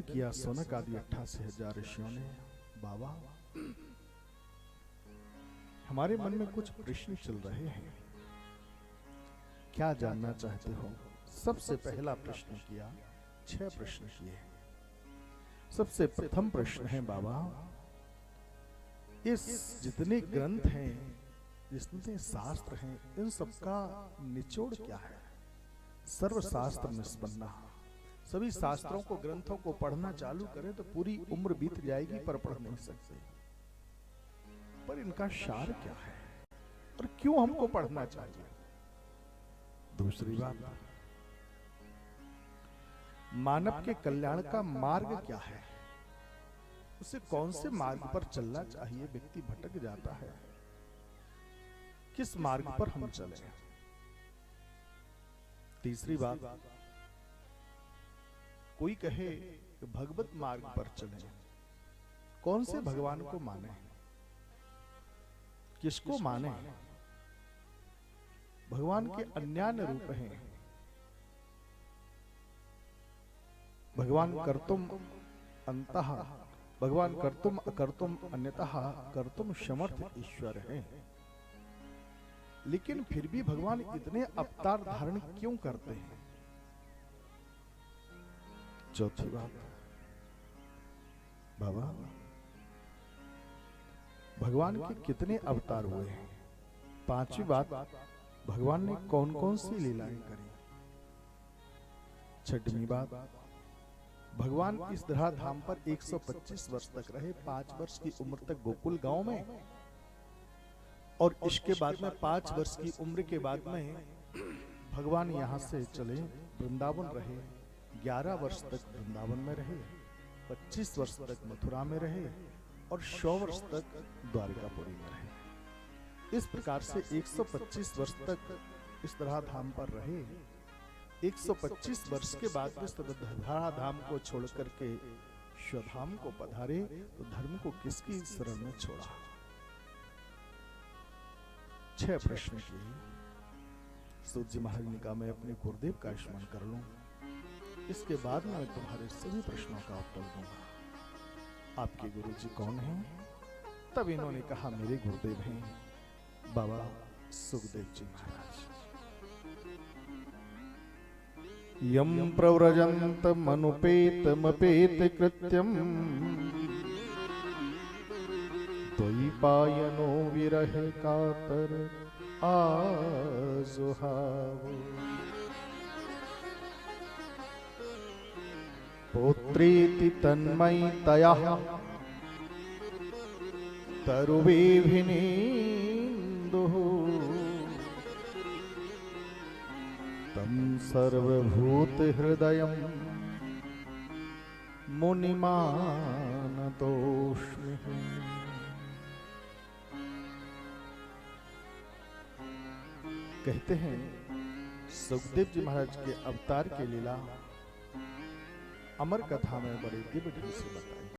किया सोनक आदि 88,000 ऋषियों ने। बाबा, हमारे मन में कुछ प्रश्न चल रहे हैं, क्या जानना चाहते हो? सबसे पहला प्रश्न किया, 6 प्रश्न किए। सबसे प्रथम प्रश्न है, बाबा इस जितने ग्रंथ हैं, जितने शास्त्र हैं, इन सबका निचोड़ क्या है? सर्वशास्त्र निष्पन्ना। सभी शास्त्रों को, ग्रंथों को पढ़ना चालू करें तो पूरी उम्र बीत जाएगी पर पढ़ नहीं सकते। पर इनका सार क्या है और क्यों हमको पढ़ना चाहिए? दूसरी बात, मानव के कल्याण का मार्ग क्या है? उसे कौन से मार्ग पर चलना चाहिए? व्यक्ति भटक जाता है, किस मार्ग पर हम चलें? तीसरी बात, कोई कहे कि भगवत मार्ग पर चलें, कौन से भगवान को माने, किसको माने? भगवान के अन्यान्य रूप हैं। भगवान कर्तुम अंतः, भगवान कर्तुम अकर्तुम अन्यतः कर्तुम समर्थ ईश्वर है। लेकिन फिर भी भगवान इतने अवतार धारण क्यों करते हैं? चौथी बात, बाबा भगवान के कितने अवतार हुए हैं? पांचवी बात, भगवान ने कौन कौन सी लीलाएं करी? छठवीं बात, भगवान इस धरा धाम पर 125 वर्ष तक रहे। 5 वर्ष की उम्र तक गोकुल गांव में, और इसके बाद में 5 वर्ष की उम्र के बाद में भगवान यहां से चले, वृंदावन रहे। 11 वर्ष तक वृंदावन में रहे, 25 वर्ष तक मथुरा में रहे और 100 वर्ष तक द्वारिकापुरी में रहे। इस प्रकार से 125 वर्ष तक इस धरा धाम पर रहे। 125 वर्ष के बाद इस धरा धाम को छोड़ करके स्वधाम को पधारे तो धर्म को किसकी शरण में छोड़ा? 6 प्रश्न किए। सूत जी महाराज ने कहा, मैं अपने गुरुदेव का स्मरण कर लूं, इसके बाद मैं तुम्हारे सभी प्रश्नों का उत्तर दूंगा। आपके गुरु जी कौन हैं? तब इन्होंने कहा, मेरे गुरुदेव हैं बाबा सुखदेव जी महाराज। यम प्रव्रजंत मनुपेत मपेत कृत्यम द्वैपायनो विरह कातर आजुहावो। पुत्रीति तन्मयतया तरुवीभिनीन्दुः तं सर्वभूत हृदयं मुनिमानतोऽस्मि। कहते हैं सुखदेव जी महाराज के अवतार की लीला अमर कथा में बड़े दिव्य ढंग से बताई।